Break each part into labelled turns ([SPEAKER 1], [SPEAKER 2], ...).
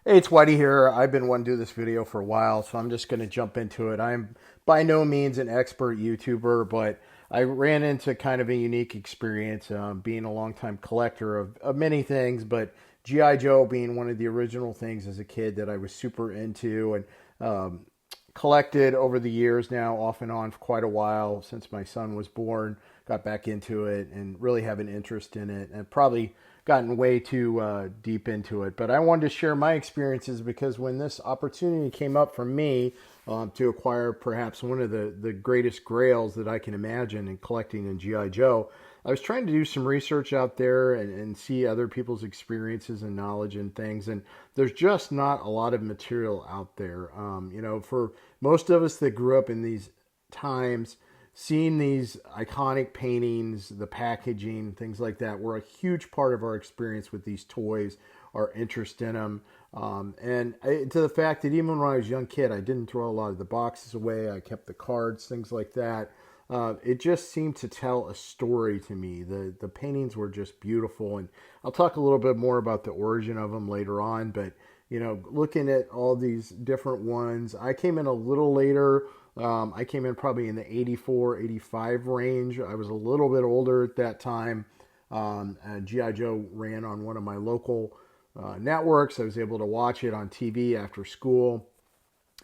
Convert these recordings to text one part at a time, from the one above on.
[SPEAKER 1] Hey, it's Whitey here. I've been wanting to do this video for a while, so I'm just going to jump into it. I'm by no means an expert YouTuber, but I ran into kind of a unique experience being a longtime collector of many things, but G.I. Joe being one of the original things as a kid that I was super into and collected over the years now, off and on for quite a while since my son was born. Got back into it and really have an interest in it, and probably gotten way too deep into it. But I wanted to share my experiences because when this opportunity came up for me to acquire perhaps one of the greatest grails that I can imagine in collecting in G.I. Joe, I was trying to do some research out there and see other people's experiences and knowledge and things. And there's just not a lot of material out there. For most of us that grew up in these times, seeing these iconic paintings, the packaging, things like that, were a huge part of our experience with these toys, our interest in them. To the fact that even when I was a young kid, I didn't throw a lot of the boxes away. I kept the cards, things like that. It just seemed to tell a story to me. The paintings were just beautiful, and I'll talk a little bit more about the origin of them later on. But looking at all these different ones, I came in a little later. I came in probably in the 84, 85 range. I was a little bit older at that time. G.I. Joe ran on one of my local networks. I was able to watch it on TV after school.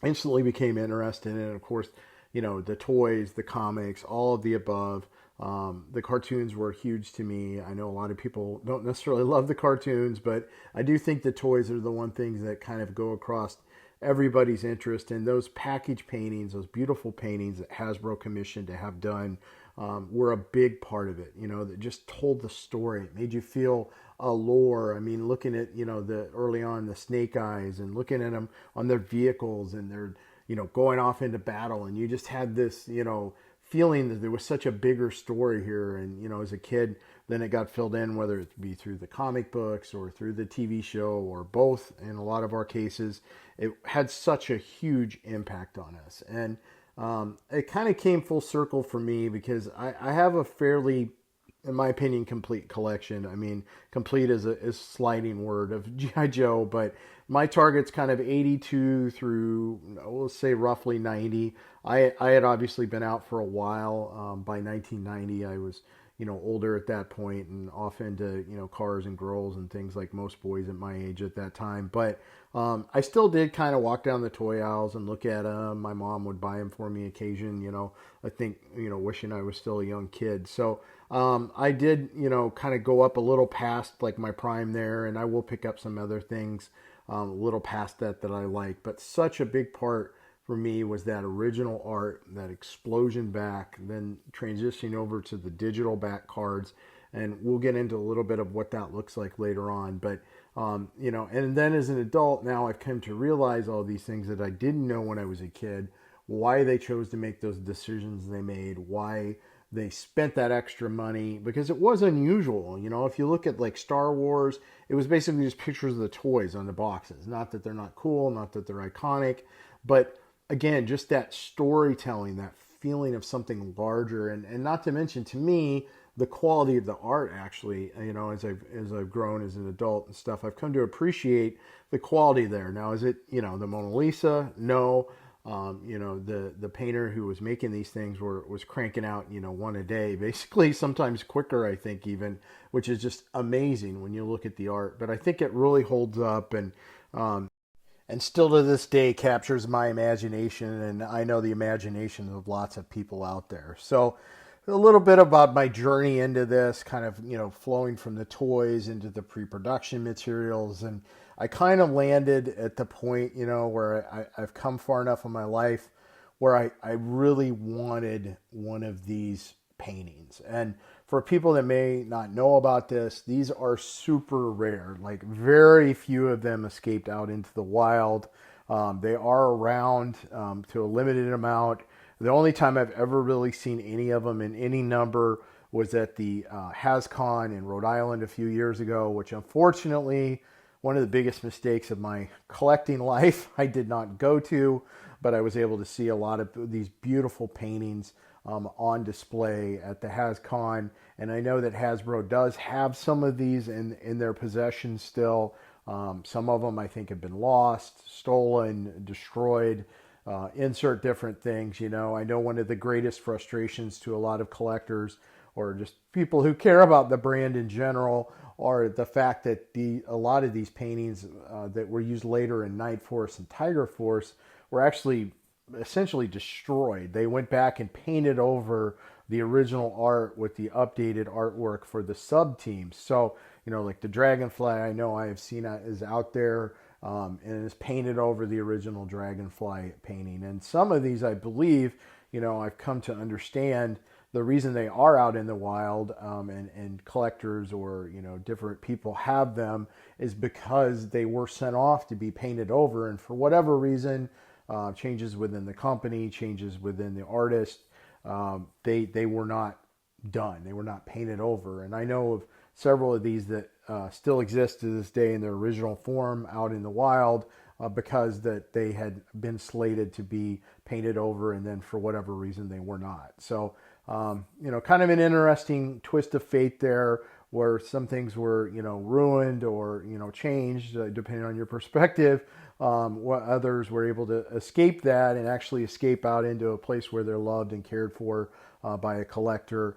[SPEAKER 1] Instantly became interested in it. Of course, the toys, the comics, all of the above. The cartoons were huge to me. I know a lot of people don't necessarily love the cartoons, but I do think the toys are the one things that kind of go across everybody's interest. And those package paintings, those beautiful paintings that Hasbro commissioned to have done, were a big part of it. That just told the story. It made you feel a lore. I mean, looking at the early on the Snake Eyes and looking at them on their vehicles and their going off into battle, and you just had this feeling that there was such a bigger story here. And as a kid, then it got filled in, whether it be through the comic books or through the TV show or both. In a lot of our cases, it had such a huge impact on us. And it kind of came full circle for me because I have a fairly, in my opinion, complete collection. I mean, complete is a sliding word of G.I. Joe, but my target's kind of 82 through, we'll say roughly 90. I had obviously been out for a while. By 1990, I was, older at that point and off into, cars and girls and things like most boys at my age at that time. But I still did kind of walk down the toy aisles and look at them. My mom would buy them for me occasion, I think, wishing I was still a young kid. So I did, kind of go up a little past like my prime there, and I will pick up some other things a little past that I like. But such a big part for me was that original art, that explosion back, then transitioning over to the digital back cards. And we'll get into a little bit of what that looks like later on. But, and then as an adult, now I've come to realize all these things that I didn't know when I was a kid, why they chose to make those decisions they made, why they spent that extra money, because it was unusual. If you look at like Star Wars, it was basically just pictures of the toys on the boxes. Not that they're not cool, not that they're iconic, but again, just that storytelling, that feeling of something larger, and not to mention, to me, the quality of the art actually, as I've grown as an adult and stuff, I've come to appreciate the quality there. Now, is it, the Mona Lisa? No. The painter who was making these things was cranking out, one a day, basically, sometimes quicker, I think, even, which is just amazing when you look at the art. But I think it really holds up, and still to this day captures my imagination, and I know the imagination of lots of people out there. So a little bit about my journey into this, kind of, flowing from the toys into the pre-production materials. And I kind of landed at the point, where I've come far enough in my life where I really wanted one of these paintings. And for people that may not know about this, these are super rare. Like, very few of them escaped out into the wild. They are around to a limited amount. The only time I've ever really seen any of them in any number was at the HasCon in Rhode Island a few years ago, which unfortunately, one of the biggest mistakes of my collecting life, I did not go to, but I was able to see a lot of these beautiful paintings on display at the HasCon. And I know that Hasbro does have some of these in their possession still. Some of them I think have been lost, stolen, destroyed. Insert different things. I know one of the greatest frustrations to a lot of collectors or just people who care about the brand in general are the fact that a lot of these paintings that were used later in Night Force and Tiger Force were actually essentially destroyed. They went back and painted over the original art with the updated artwork for the sub teams. So, like the Dragonfly, I know I have seen is out there, and is painted over the original Dragonfly painting. And some of these, I believe, I've come to understand the reason they are out in the wild, and collectors or different people have them is because they were sent off to be painted over, and for whatever reason, changes within the company, changes within the artist, they were not done. They were not painted over. And I know of several of these that still exist to this day in their original form out in the wild, because that they had been slated to be painted over, and then for whatever reason they were not. So, kind of an interesting twist of fate there, where some things were, ruined or, changed, depending on your perspective. What others were able to escape that and actually escape out into a place where they're loved and cared for by a collector,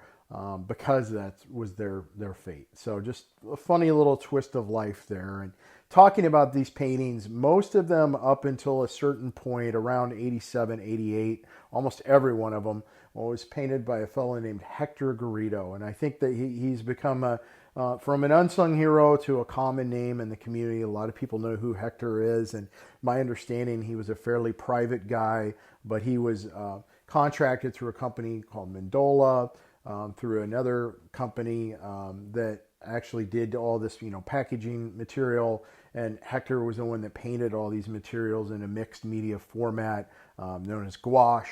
[SPEAKER 1] because that was their fate. So just a funny little twist of life there. And talking about these paintings, most of them up until a certain point, around 87, 88, almost every one of them was painted by a fellow named Hector Garrido. And I think that he's become from an unsung hero to a common name in the community. A lot of people know who Hector is. And my understanding, he was a fairly private guy, but he was contracted through a company called Mendola, through another company that actually did all this, packaging material. And Hector was the one that painted all these materials in a mixed media format known as gouache.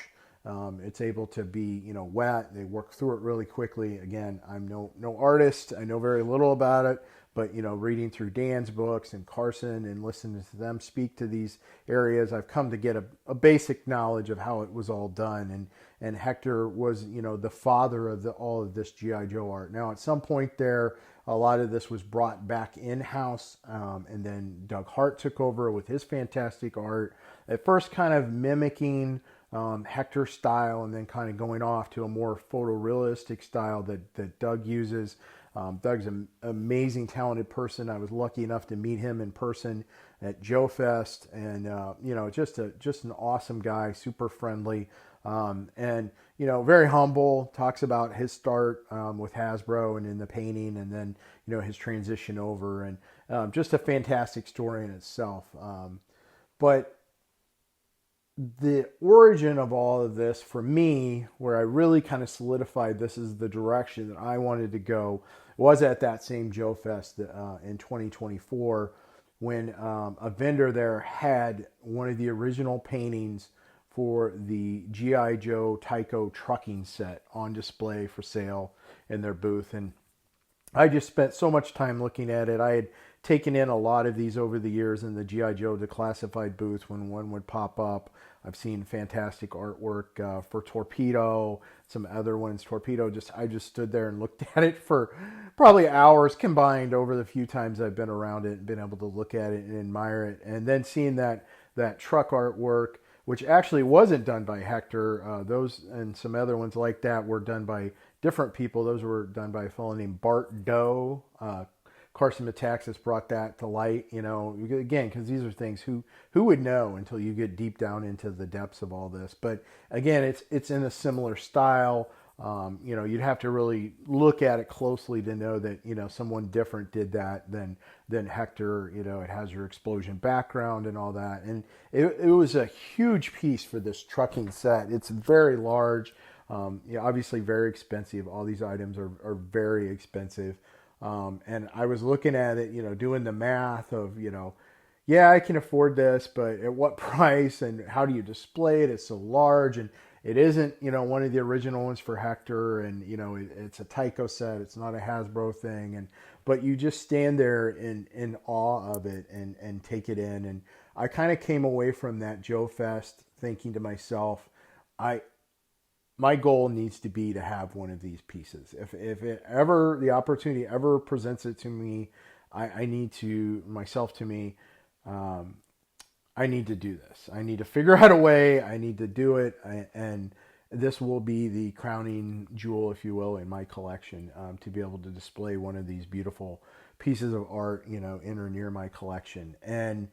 [SPEAKER 1] It's able to be, wet. They work through it really quickly. Again, I'm no artist. I know very little about it, but, reading through Dan's books and Carson and listening to them speak to these areas, I've come to get a basic knowledge of how it was all done. And Hector was, the father of all of this G.I. Joe art. Now, at some point there, a lot of this was brought back in-house, and then Doug Hart took over with his fantastic art, at first kind of mimicking Hector's style, and then kind of going off to a more photorealistic style that Doug uses. Doug's an amazing, talented person. I was lucky enough to meet him in person at Joe Fest, and just an awesome guy, super friendly, and very humble. Talks about his start with Hasbro and in the painting, and then his transition over, and just a fantastic story in itself. But the origin of all of this for me, where I really kind of solidified this is the direction that I wanted to go, was at that same Joe Fest in 2024, when a vendor there had one of the original paintings for the G.I. Joe Tyco trucking set on display for sale in their booth. And I just spent so much time looking at it. I had taken in a lot of these over the years in the G.I. Joe Declassified booth when one would pop up. I've seen fantastic artwork for Torpedo, some other ones. Torpedo, I just stood there and looked at it for probably hours combined over the few times I've been around it and been able to look at it and admire it. And then seeing that truck artwork, which actually wasn't done by Hector. Those and some other ones like that were done by different people. Those were done by a fellow named Bart Doe. Carson Metaxas brought that to light, again, because these are things who would know until you get deep down into the depths of all this. But again, it's in a similar style. You'd have to really look at it closely to know that, someone different did that than Hector. It has your explosion background and all that. And it was a huge piece for this trucking set. It's very large, obviously very expensive. All these items are very expensive. And I was looking at it, doing the math of, yeah, I can afford this, but at what price and how do you display it? It's so large, and it isn't, one of the original ones for Hector, and, it's a Tyco set. It's not a Hasbro thing. But you just stand there in awe of it and take it in. And I kind of came away from that Joe Fest thinking to myself, my goal needs to be to have one of these pieces. If it ever, the opportunity ever presents it to me, I need to, myself to me, um, I need to do this. I need to figure out a way. I need to do it. And this will be the crowning jewel, if you will, in my collection, to be able to display one of these beautiful pieces of art, in or near my collection. And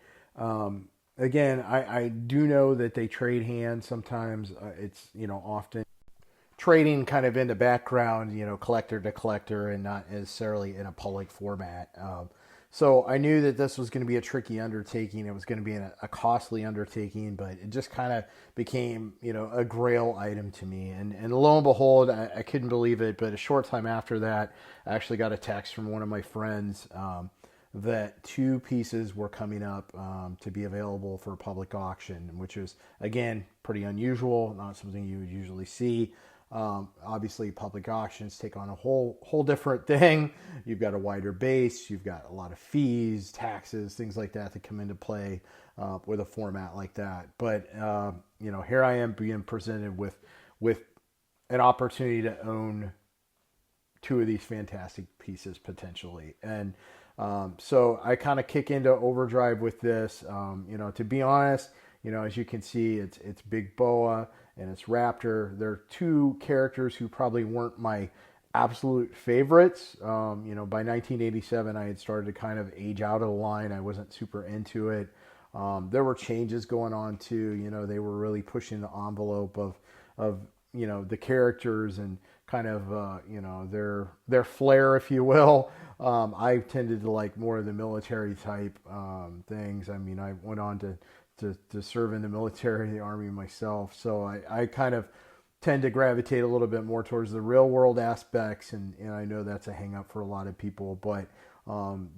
[SPEAKER 1] again, I do know that they trade hands sometimes. It's, often trading kind of in the background, collector to collector and not necessarily in a public format. So I knew that this was going to be a tricky undertaking. It was going to be a costly undertaking, but it just kind of became, a Grail item to me. And lo and behold, I couldn't believe it. But a short time after that, I actually got a text from one of my friends that 2 pieces were coming up to be available for public auction, which was, again, pretty unusual, not something you would usually see. Obviously, public auctions take on a whole different thing. You've got a wider base, you've got a lot of fees, taxes, things like that come into play with a format like that. But here I am being presented with an opportunity to own 2 of these fantastic pieces potentially, and so I kind of kick into overdrive with this. To be honest, as you can see, it's Big Boa and it's Raptor. They're 2 characters who probably weren't my absolute favorites. By 1987, I had started to kind of age out of the line. I wasn't super into it. There were changes going on too. They were really pushing the envelope of the characters and kind of their flair, if you will. I tended to like more of the military type things. I mean, I went on to serve in the military, the Army myself. So I kind of tend to gravitate a little bit more towards the real world aspects. And I know that's a hang up for a lot of people, but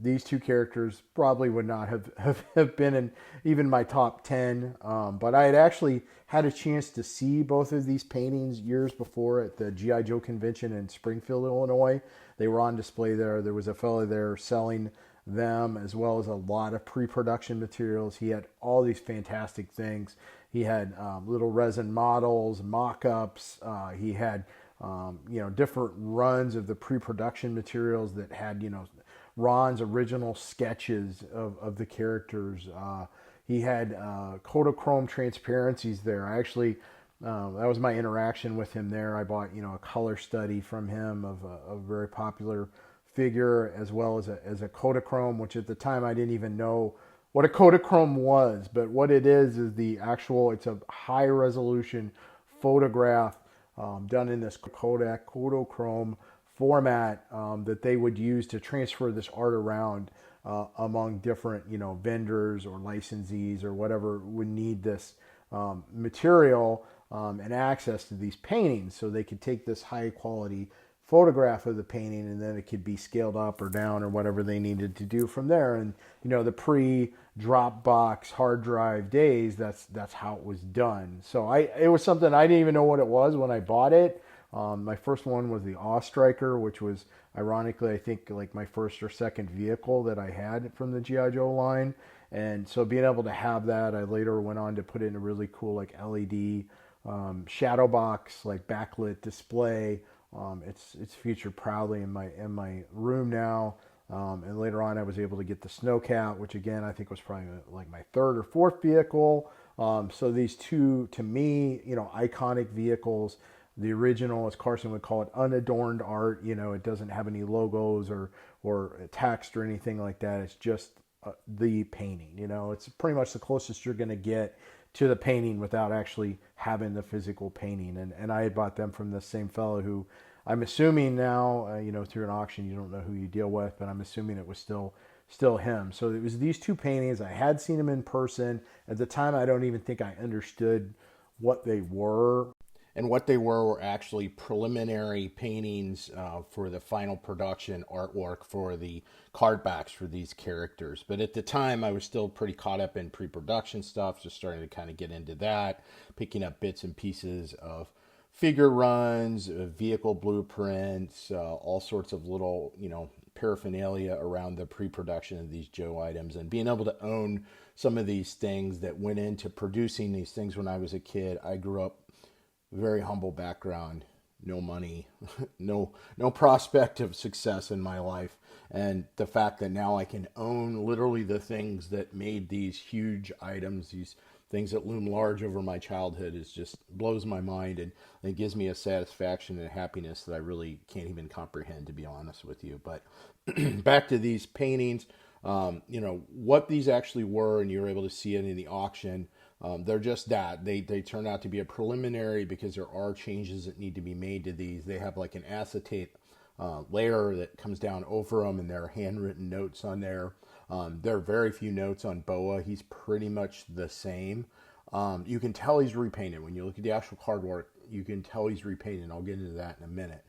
[SPEAKER 1] these 2 characters probably would not have been in even my top 10. But I had actually had a chance to see both of these paintings years before at the G.I. Joe convention in Springfield, Illinois. They were on display there. There was a fellow there selling them, as well as a lot of pre-production materials. He had all these fantastic things. He had little resin models, mock-ups. He had different runs of the pre-production materials that had Ron's original sketches of the characters. He had Kodachrome transparencies there. I actually that was my interaction with him there. I bought a color study from him of a very popular figure, as well as a Kodachrome, which at the time I didn't even know what a Kodachrome was. But what it is it's a high resolution photograph done in this Kodachrome format that they would use to transfer this art around among different vendors or licensees or whatever would need this material and access to these paintings, so they could take this high quality photograph of the painting and then it could be scaled up or down or whatever they needed to do from there. And the pre-Dropbox hard drive days, that's how it was done. So it was something I didn't even know what it was when I bought it. My first one was the Awe Striker, which was ironically I think like my first or second vehicle that I had from the G.I. Joe line. And so being able to have that, I later went on to put in a really cool like LED shadow box, like backlit display. It's featured proudly in my room now. And later on, I was able to get the Snowcat, which again I think was probably like my 3rd or 4th vehicle. So these 2, to me, iconic vehicles. The original, as Carson would call it, unadorned art. It doesn't have any logos or text or anything like that. It's just the painting. It's pretty much the closest you're going to get to the painting without actually having the physical painting. And I had bought them from the same fellow who I'm assuming now, through an auction, you don't know who you deal with, but I'm assuming it was still him. So it was these 2 paintings. I had seen them in person. At the time, I don't even think I understood what they were. And what they were actually preliminary paintings for the final production artwork for the card backs for these characters. But at the time, I was still pretty caught up in pre-production stuff, just starting to kind of get into that, picking up bits and pieces of figure runs, vehicle blueprints, all sorts of little, paraphernalia around the pre-production of these Joe items, and being able to own some of these things that went into producing these things when I was a kid. I grew up very humble background, no money, no prospect of success in my life. And the fact that now I can own literally the things that made these huge items, these things that loom large over my childhood, is just blows my mind, and it gives me a satisfaction and a happiness that I really can't even comprehend, to be honest with you. But back to these paintings, what these actually were, and you were able to see it in the auction. They're just that. They turn out to be a preliminary because there are changes that need to be made to these. They have like an acetate layer that comes down over them, and there are handwritten notes on there. There are very few notes on Boa. He's pretty much the same. You can tell he's repainted. When you look at the actual card work, you can tell he's repainted. I'll get into that in a minute.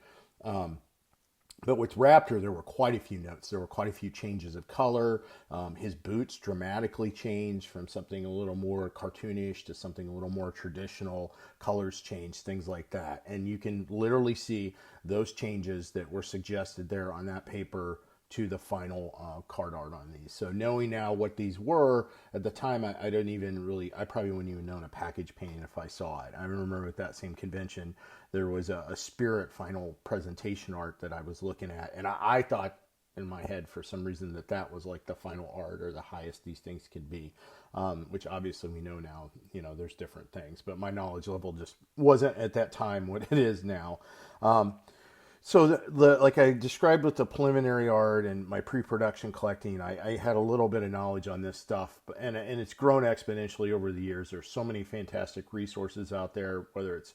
[SPEAKER 1] But with Raptor, there were quite a few notes. There were quite a few changes of color. His boots dramatically changed from something a little more cartoonish to something a little more traditional. Colors changed, things like that. And you can literally see those changes that were suggested there on that paper to the final card art on these. So knowing now what these were, at the time I didn't even really, I probably wouldn't even known a package painting if I saw it. I remember at that same convention, there was a Spirit final presentation art that I was looking at, and I thought in my head for some reason that was like the final art or the highest these things could be, which obviously we know now, there's different things, but my knowledge level just wasn't at that time what it is now. So like I described with the preliminary art and my pre-production collecting, I had a little bit of knowledge on this stuff, and it's grown exponentially over the years. There's so many fantastic resources out there, whether it's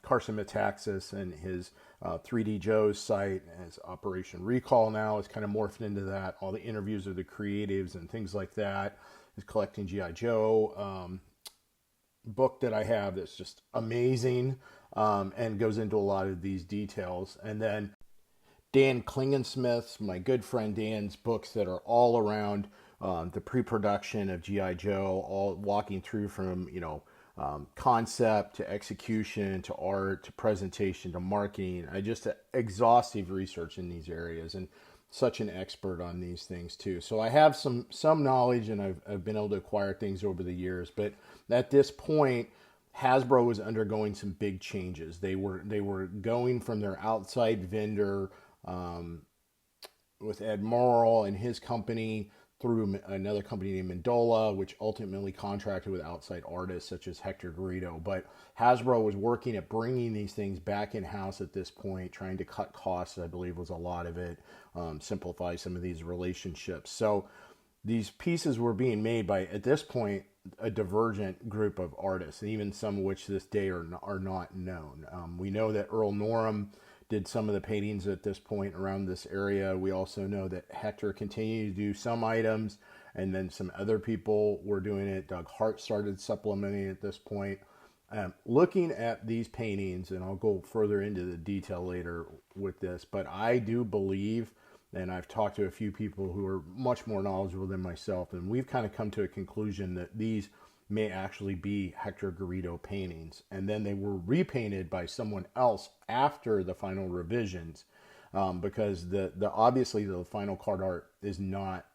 [SPEAKER 1] Carson Metaxas and his 3D Joe's site, his Operation Recall now is kind of morphed into that. All the interviews of the creatives and things like that. His Collecting G.I. Joe book that I have that's just amazing. And goes into a lot of these details. And then Dan Klingensmith's, my good friend Dan's books that are all around the pre-production of G.I. Joe, all walking through from, concept to execution to art to presentation to marketing. I just exhaustive research in these areas, and such an expert on these things too. So I have some knowledge, and I've been able to acquire things over the years. But at this point, Hasbro was undergoing some big changes. They were going from their outside vendor with Ed Morrill and his company through another company named Mandola, which ultimately contracted with outside artists such as Hector Garrido. But Hasbro was working at bringing these things back in-house at this point, trying to cut costs, I believe was a lot of it, simplify some of these relationships. So these pieces were being made by, at this point, a divergent group of artists, even some of which to this day are not known. We know that Earl Norham did some of the paintings at this point around this area. We also know that Hector continued to do some items, and then some other people were doing it. Doug Hart started supplementing at this point. Looking at these paintings, and I'll go further into the detail later with this, but I do believe, and I've talked to a few people who are much more knowledgeable than myself, and we've kind of come to a conclusion that these may actually be Hector Garrido paintings, and then they were repainted by someone else after the final revisions, because the obviously the final card art is not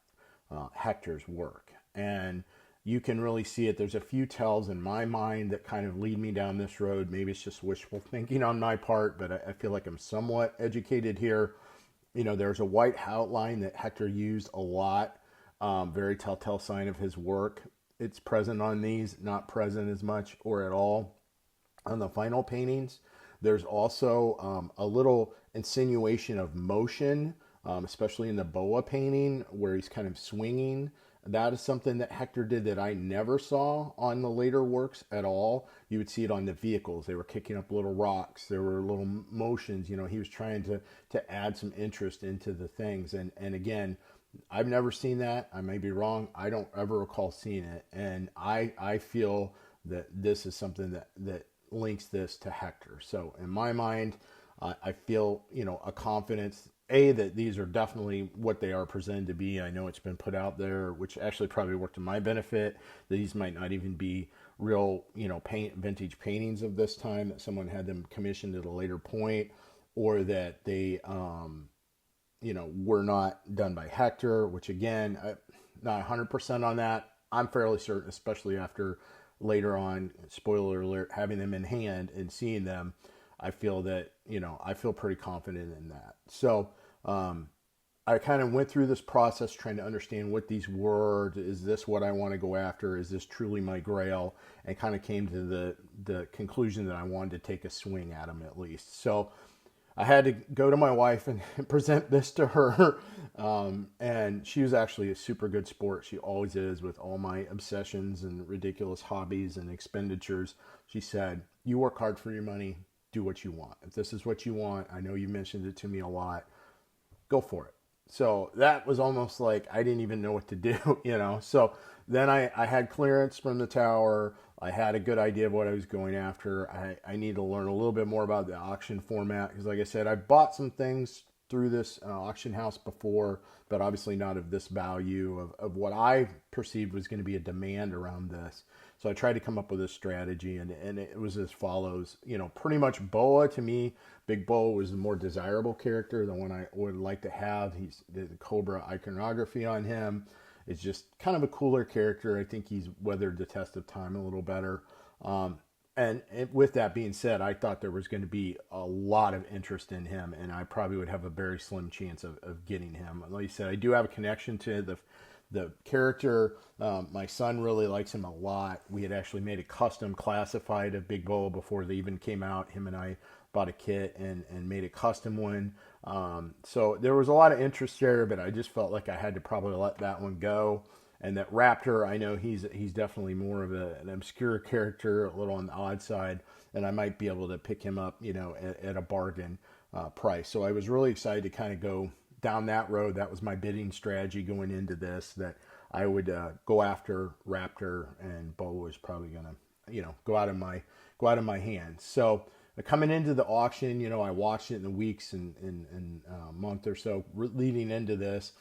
[SPEAKER 1] Hector's work, and you can really see it. There's a few tells in my mind that kind of lead me down this road. Maybe it's just wishful thinking on my part, but I feel like I'm somewhat educated here. There's a white outline that Hector used a lot, very telltale sign of his work. It's present on these, not present as much or at all on the final paintings. There's also a little insinuation of motion, especially in the Boa painting where he's kind of swinging. That is something that Hector did that I never saw on the later works at all. You would see it on the vehicles. They were kicking up little rocks. There were little motions. He was trying to add some interest into the things. And again, I've never seen that. I may be wrong. I don't ever recall seeing it. And I feel that this is something that links this to Hector. So in my mind, I feel, a confidence, that these are definitely what they are presented to be. I know it's been put out there, which actually probably worked to my benefit. These might not even be real, vintage paintings of this time, that someone had them commissioned at a later point, or that they, were not done by Hector, which again, not 100% on that. I'm fairly certain, especially after later on, spoiler alert, having them in hand and seeing them. I feel that, I feel pretty confident in that. So, I kind of went through this process trying to understand what these were. Is this what I want to go after? Is this truly my grail? And kind of came to the conclusion that I wanted to take a swing at them at least. So I had to go to my wife and present this to her. And she was actually a super good sport. She always is with all my obsessions and ridiculous hobbies and expenditures. She said, you work hard for your money. Do what you want. If this is what you want, I know you mentioned it to me a lot. Go for it. So that was almost like I didn't even know what to do, So then I had clearance from the tower. I had a good idea of what I was going after. I need to learn a little bit more about the auction format because, like I said, I bought some things through this auction house before, but obviously not of this value of what I perceived was going to be a demand around this. So I tried to come up with a strategy, and it was as follows. Pretty much Boa, to me, Big Boa was the more desirable character, the one I would like to have. He's the Cobra iconography on him. It's just kind of a cooler character. I think he's weathered the test of time a little better. And with that being said, I thought there was going to be a lot of interest in him, and I probably would have a very slim chance of getting him. Like you said, I do have a connection to the character. My son really likes him a lot. We had actually made a custom classified of Big Boa before they even came out. Him and I bought a kit and made a custom one. So there was a lot of interest there, but I just felt like I had to probably let that one go. And that Raptor, I know he's definitely more of an obscure character, a little on the odd side, and I might be able to pick him up, at a bargain price. So I was really excited to kind of go down that road. That was my bidding strategy going into this, that I would go after Raptor, and Bo was probably gonna, go out of my hands. So coming into the auction, I watched it in the weeks and month or so leading into this.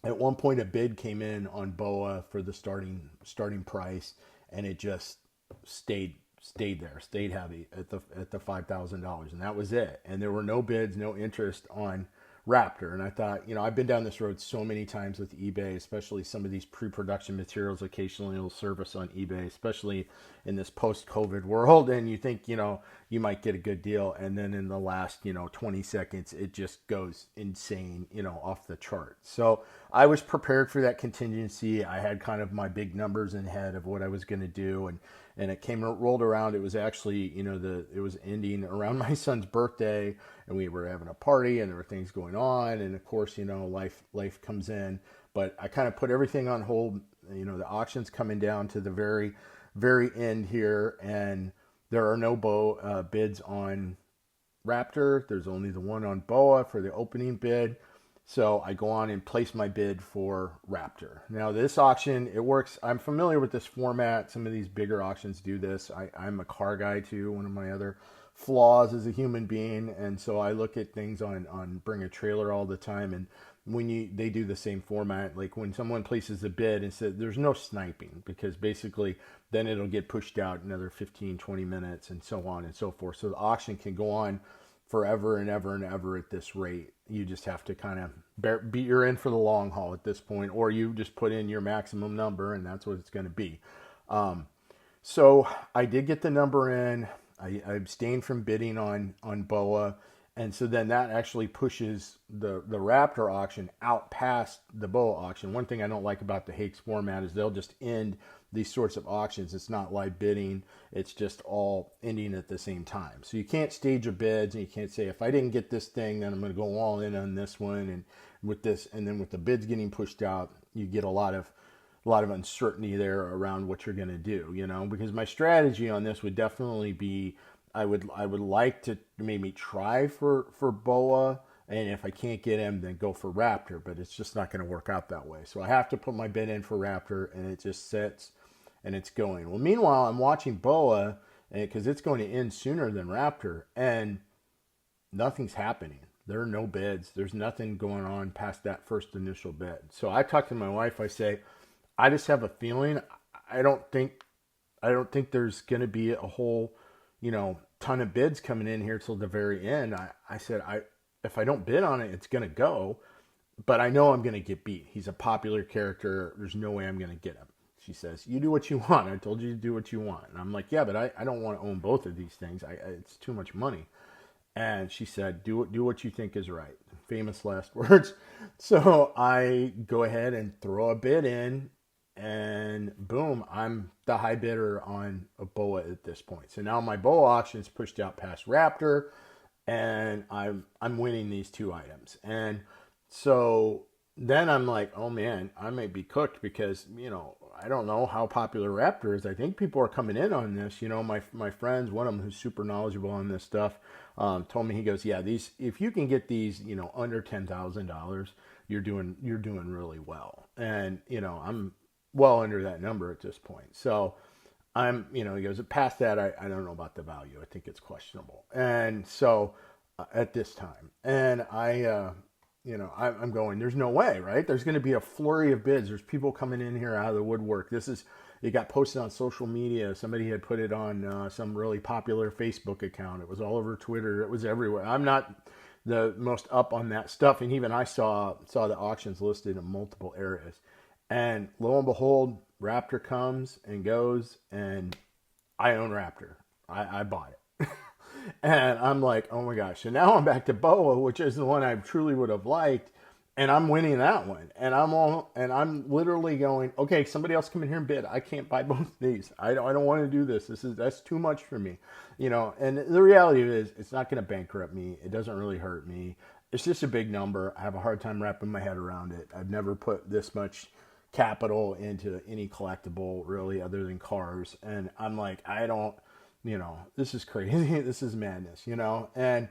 [SPEAKER 1] At one point, a bid came in on Boa for the starting price, and it just stayed heavy at the $5,000, and that was it. And there were no bids, no interest on Raptor. And I thought, I've been down this road so many times with eBay, especially some of these pre-production materials occasionally will service on eBay, especially in this post-COVID world. And you think, you might get a good deal. And then in the last, 20 seconds, it just goes insane, off the chart. So I was prepared for that contingency. I had kind of my big numbers in head of what I was going to do. And it rolled around. It was actually, it was ending around my son's birthday, and we were having a party, and there were things going on. And of course, life comes in, but I kind of put everything on hold. The auction's coming down to the very, very end here, and there are no bids on Raptor. There's only the one on Boa for the opening bid. So I go on and place my bid for Raptor. Now this auction, it works. I'm familiar with this format. Some of these bigger auctions do this. I'm a car guy too. One of my other flaws as a human being. And so I look at things on Bring a Trailer all the time. And when they do the same format, like when someone places a bid and says there's no sniping, because basically then it'll get pushed out another 15, 20 minutes and so on and so forth. So the auction can go on forever and ever and ever at this rate. You just have to kind of you're in for the long haul at this point, or you just put in your maximum number and that's what it's going to be. So I did get the number in. I abstained from bidding on Boa. And so then that actually pushes the Raptor auction out past the Boa auction. One thing I don't like about the Hakes format is they'll just end these sorts of auctions. It's not live bidding. It's just all ending at the same time. So you can't stage your bids, and you can't say, if I didn't get this thing, then I'm going to go all in on this one. And with this, and then with the bids getting pushed out, you get a lot of uncertainty there around what you're going to do, because my strategy on this would definitely be, I would like to maybe try for Boa, and if I can't get him, then go for Raptor, but it's just not going to work out that way. So I have to put my bid in for Raptor, and it just sits, and it's going. Well, meanwhile, I'm watching Boa, because it's going to end sooner than Raptor, and nothing's happening. There are no bids. There's nothing going on past that first initial bid. So I talk to my wife. I say, I just have a feeling. I don't think there's going to be a whole, ton of bids coming in here till the very end. I said, if I don't bid on it, it's going to go, but I know I'm going to get beat. He's a popular character. There's no way I'm going to get him. She says, you do what you want. I told you to do what you want. And I'm like, yeah, but I don't want to own both of these things. It's too much money. And she said, do what you think is right. Famous last words. So I go ahead and throw a bid in, and boom, I'm the high bidder on a BOA at this point. So now my BOA auction is pushed out past Raptor, and I'm winning these two items. And so then I'm like, oh man, I may be cooked because, I don't know how popular Raptor is. I think people are coming in on this. My friends, one of them who's super knowledgeable on this stuff, told me, he goes, yeah, these, if you can get these, under $10,000, you're doing really well. And, I'm well under that number at this point. So he goes, past that, I don't know about the value. I think it's questionable. And so at this time, and I'm going, there's no way, right? There's going to be a flurry of bids. There's people coming in here out of the woodwork. It got posted on social media. Somebody had put it on some really popular Facebook account. It was all over Twitter. It was everywhere. I'm not the most up on that stuff. And even I saw the auctions listed in multiple areas. And lo and behold, Raptor comes and goes, and I own Raptor. I bought it. And I'm like, oh my gosh. So now I'm back to BOA, which is the one I truly would have liked. And I'm winning that one. And I'm literally going, okay, somebody else come in here and bid. I can't buy both of these. I don't want to do this. That's too much for me. And the reality is, it's not going to bankrupt me. It doesn't really hurt me. It's just a big number. I have a hard time wrapping my head around it. I've never put this much capital into any collectible really other than cars. And I'm like, this is crazy. This is madness, and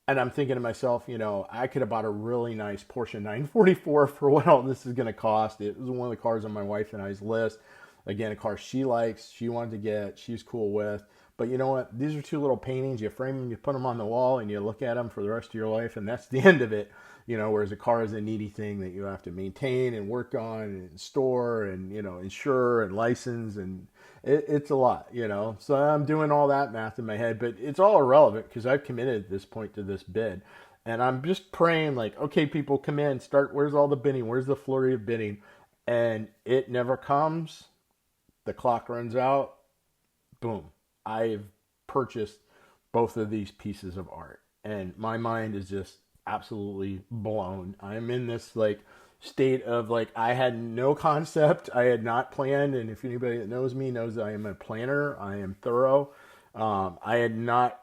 [SPEAKER 1] I'm thinking to myself, I could have bought a really nice Porsche 944 for what all this is going to cost. It was one of the cars on my wife and I's list. Again, a car she likes, she wanted to get, she's cool with. But you know what? These are two little paintings. You frame them, you put them on the wall, and you look at them for the rest of your life, and that's the end of it. Whereas a car is a needy thing that you have to maintain and work on and store and, insure and license, and it's a lot, So I'm doing all that math in my head, but it's all irrelevant because I've committed at this point to this bid. And I'm just praying like, okay, people come in, start, where's all the bidding? Where's the flurry of bidding? And it never comes. The clock runs out. Boom. I've purchased both of these pieces of art. And my mind is just absolutely blown. I'm in this state of I had no concept. I had not planned. And if anybody that knows me knows that I am a planner. I am thorough. I had not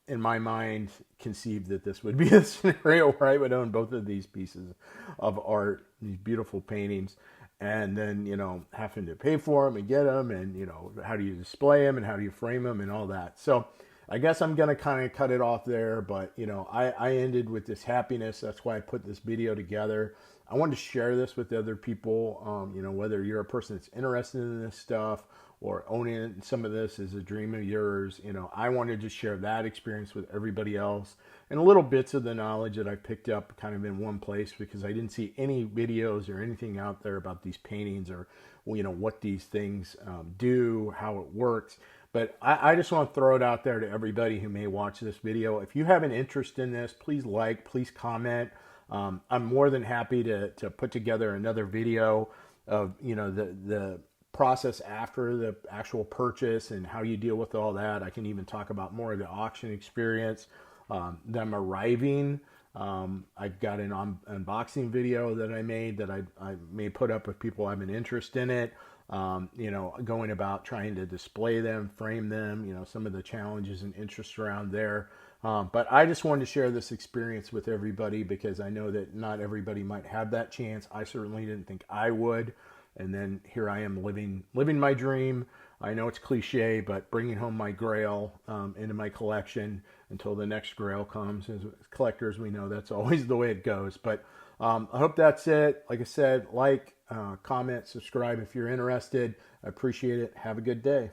[SPEAKER 1] in my mind conceived that this would be a scenario where I would own both of these pieces of art, these beautiful paintings, and then, having to pay for them and get them, and, how do you display them and how do you frame them and all that. So I guess I'm going to kind of cut it off there, but, I ended with this happiness. That's why I put this video together. I wanted to share this with other people, whether you're a person that's interested in this stuff or owning some of this is a dream of yours. I wanted to share that experience with everybody else and little bits of the knowledge that I picked up kind of in one place, because I didn't see any videos or anything out there about these paintings or, what these things do, how it works. But I just want to throw it out there to everybody who may watch this video. If you have an interest in this, please please comment. I'm more than happy to put together another video of, the process after the actual purchase and how you deal with all that. I can even talk about more of the auction experience, them arriving. I've got an unboxing video that I made that I may put up if people have an interest in it. Going about trying to display them, frame them, some of the challenges and interests around there. But I just wanted to share this experience with everybody because I know that not everybody might have that chance. I certainly didn't think I would. And then here I am living my dream. I know it's cliche, but bringing home my Grail into my collection until the next Grail comes. As collectors, we know that's always the way it goes. But I hope that's it. Like I said, comment, subscribe if you're interested. I appreciate it. Have a good day.